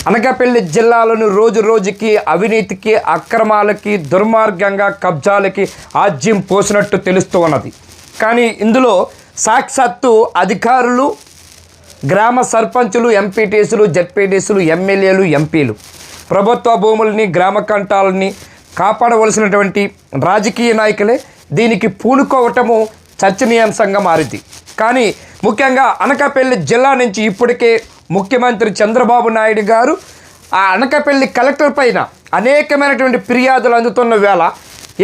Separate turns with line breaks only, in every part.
అనకాపల్లి జిల్లాలోని రోజు రోజుకి అవినీతికి అక్రమాలకి దుర్మార్గంగా కబ్జాలకి ఆజ్యం పోసినట్టు తెలుస్తూ ఉన్నది. కానీ ఇందులో సాక్షాత్తు అధికారులు, గ్రామ సర్పంచులు, ఎంపీటీసీలు, జెడ్పీటీసీలు, ఎమ్మెల్యేలు, ఎంపీలు ప్రభుత్వ భూములని, గ్రామ కంఠాలని కాపాడవలసినటువంటి రాజకీయ నాయకులే దీనికి పూనుకోవటము చర్చనీయాంశంగా మారింది. కానీ ముఖ్యంగా అనకాపల్లి జిల్లా నుంచి ఇప్పటికే ముఖ్యమంత్రి చంద్రబాబు నాయుడు గారు ఆ అనకాపల్లి కలెక్టర్ పైన అనేకమైనటువంటి ఫిర్యాదులు అందుతున్న వేళ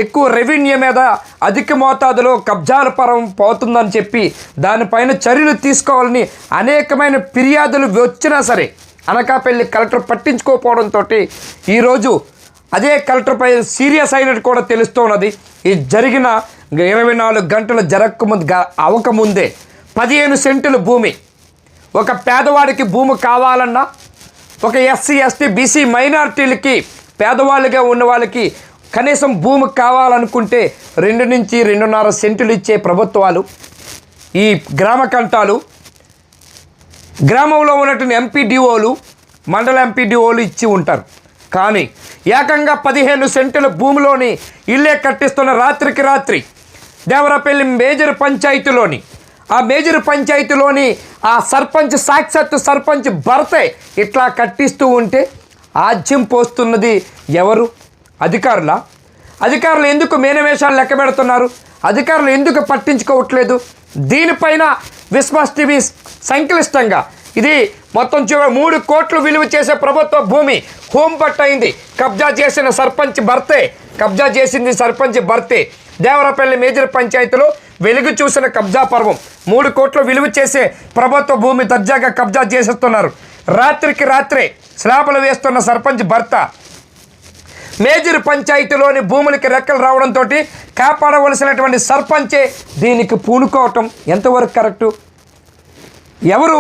ఎక్కువ రెవెన్యూ మీద అధిక మోతాదులో కబ్జాల పరం పోతుందని చెప్పి దానిపైన చర్యలు తీసుకోవాలని అనేకమైన ఫిర్యాదులు వచ్చినా సరే అనకాపల్లి కలెక్టర్ పట్టించుకోకపోవడంతో ఈరోజు అదే కలెక్టర్పై సీరియస్ అయినట్టు కూడా తెలుస్తూ ఉన్నది. ఈ జరిగిన 24 గంటలు అవ్వకముందే 15 సెంటుల భూమి ఒక పేదవాడికి భూమి కావాలన్నా, ఒక ఎస్సీ, ఎస్టీ, బీసీ మైనారిటీలకి పేదవాళ్ళుగా ఉన్న వాళ్ళకి కనీసం భూమి కావాలనుకుంటే 2 నుంచి 2.5 సెంటులు ఇచ్చే ప్రభుత్వాలు, ఈ గ్రామ కంఠాలు, గ్రామంలో ఉన్నటువంటి ఎంపీడీఓలు, మండల ఎంపీడీఓలు ఇచ్చి ఉంటారు. కానీ ఏకంగా 15 సెంటుల భూమిలోని ఇల్లే కట్టిస్తున్న రాత్రికి రాత్రి దేవరపల్లి మేజర్ పంచాయతీలోని ఆ సర్పంచ్, సాక్షాత్తు సర్పంచ్ భర్తే ఇట్లా కట్టిస్తూ ఉంటే ఆజ్యం పోస్తున్నది ఎవరు? అధికారులు ఎందుకు మేనవేషాలు లెక్క పెడుతున్నారు? అధికారులు ఎందుకు పట్టించుకోవట్లేదు? దీనిపైన విశ్వాస్ టీవీ సంక్లిష్టంగా ఇది మొత్తం 3 కోట్లు విలువ చేసే ప్రభుత్వ భూమి హోం పట్టయింది. కబ్జా చేసింది సర్పంచ్ భర్తే. దేవరపల్లి మేజర్ పంచాయతీలో వెలుగు చూసిన కబ్జా పర్వం. 3 కోట్లు విలువ చేసే ప్రభుత్వ భూమి దర్జాగా కబ్జా చేసేస్తున్నారు. రాత్రికి రాత్రే స్లాబులు వేస్తున్న సర్పంచ్ భర్త మేజర్ పంచాయతీలోని భూములకి రెక్కలు రావడంతో కాపాడవలసినటువంటి సర్పంచే దీనికి పూనుకోవటం ఎంతవరకు కరెక్టు? ఎవరు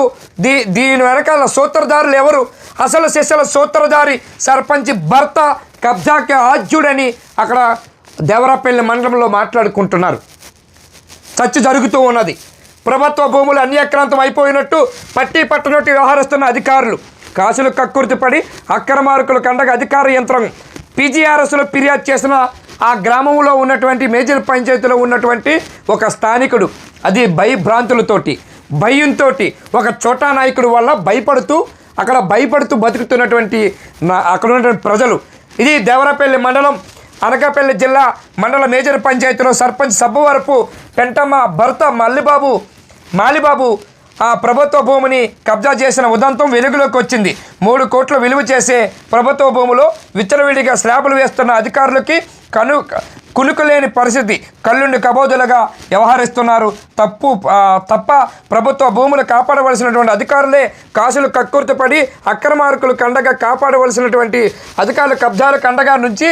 దీని వెనకాల సూత్రధారులు ఎవరు? అసలు సిసల సూత్రధారి సర్పంచ్ భర్త, కబ్జాకి ఆజ్యుడని అక్కడ దేవరపల్లి మండలంలో మాట్లాడుకుంటున్నారు. చర్చ జరుగుతూ ఉన్నది. ప్రభుత్వ భూములు అన్యాక్రాంతం అయిపోయినట్టు పట్టనట్టు వ్యవహరిస్తున్న అధికారులు కాసులు కక్కుర్తిపడి అక్రమార్కుల కండగా అధికార యంత్రం పీజీఆర్ఎస్లో ఫిర్యాదు చేసిన ఆ గ్రామంలో ఉన్నటువంటి మేజర్ పంచాయతీలో ఉన్నటువంటి ఒక స్థానికుడు అది భయంతో ఒక చోటా నాయకుడు వల్ల భయపడుతూ బతుకుతున్నటువంటి అక్కడ ఉన్నటువంటి ప్రజలు. ఇది దేవరపల్లి మండలం, అనకాపల్లి జిల్లా మండల మేజర్ పంచాయతీలో సర్పంచ్ సబ్బవరపు పెంటమ్మ భర్త మాలిబాబు ఆ ప్రభుత్వ భూమిని కబ్జా చేసిన ఉదంతం వెలుగులోకి వచ్చింది. 3 కోట్లు విలువ చేసే ప్రభుత్వ భూములో విచ్చలవిడిగా స్లాబులు వేస్తున్న అధికారులకి కునుకులేని పరిస్థితి. కళ్ళుండి కబోదులుగా వ్యవహరిస్తున్నారు. తప్ప ప్రభుత్వ భూములు కాపాడవలసినటువంటి అధికారులే కాసులు కక్కుర్తిపడి అక్రమార్కులు కండగా కాపాడవలసినటువంటి అధికారులు కబ్జాల కండగా నుంచి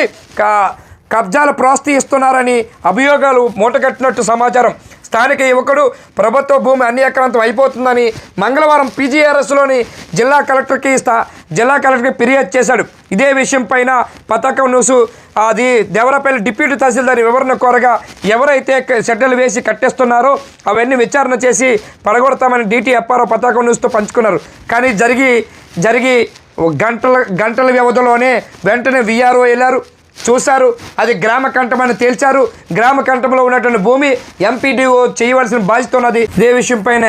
కబ్జాలు ప్రోత్సహిస్తున్నారని అభియోగాలు మూటగట్టినట్టు సమాచారం. స్థానిక యువకుడు ప్రభుత్వ భూమి అన్యాక్రాంతం అయిపోతుందని మంగళవారం పీజీఆర్ఎస్లోని జిల్లా కలెక్టర్కి ఫిర్యాదు చేశాడు. ఇదే విషయం పైన పతాకం న్యూస్ అది దేవరపల్లి డిప్యూటీ తహసీల్దార్ వివరణ కోరగా ఎవరైతే షెడ్యూల్ వేసి కట్టేస్తున్నారో అవన్నీ విచారణ చేసి పడగొడతామని DTFRO పతాకం న్యూస్తో పంచుకున్నారు. కానీ జరిగి గంటల వ్యవధిలోనే వెంటనే VRO వెళ్ళారు, చూశారు. అది గ్రామ కంఠమని తేల్చారు. గ్రామ కంఠంలో ఉన్నటువంటి భూమి ఎంపీడీఓ చేయవలసిన బాధ్యత ఉన్నది. ఇదే విషయం పైన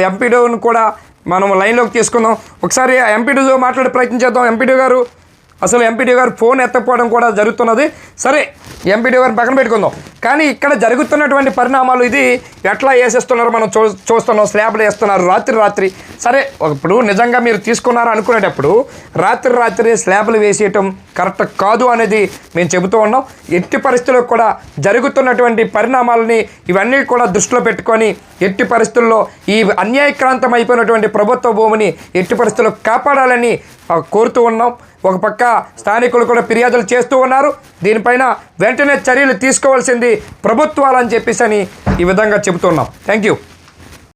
ఎంపీడీఓను కూడా మనం లైన్లోకి తీసుకుందాం. ఒకసారి ఎంపీడీఓ మాట్లాడే ప్రయత్నం చేద్దాం. ఎంపీడీ గారు ఫోన్ ఎత్తకపోవడం కూడా జరుగుతున్నది. సరే, ఎంపీడీ గారిని పక్కన పెట్టుకుందాం. కానీ ఇక్కడ జరుగుతున్నటువంటి పరిణామాలు ఇది ఎట్లా వేసేస్తున్నారో మనం చూస్తున్నాం. స్లాబ్లు వేస్తున్నారు రాత్రి. సరే, ఇప్పుడు నిజంగా మీరు తీసుకున్నారు అనుకునేటప్పుడు రాత్రి స్లాబ్లు వేసేయటం కరెక్ట్ కాదు అనేది మేము చెబుతూ ఉన్నాం. ఎట్టి పరిస్థితుల్లో కూడా జరుగుతున్నటువంటి పరిణామాలని ఇవన్నీ కూడా దృష్టిలో పెట్టుకొని ఎట్టి పరిస్థితుల్లో ఈ అన్యాయక్రాంతం అయిపోయినటువంటి ప్రభుత్వ భూమిని ఎట్టి పరిస్థితుల్లో కాపాడాలని కోరుతూ ఉన్నాం. ఒక పక్క స్థానికులు కూడా ఫిర్యాదులు చేస్తూ ఉన్నారు. దీనిపైన వెంటనే చర్యలు తీసుకోవాల్సింది ప్రభుత్వాలని చెప్పేసి ఈ విధంగా చెబుతున్నాం. Thank you.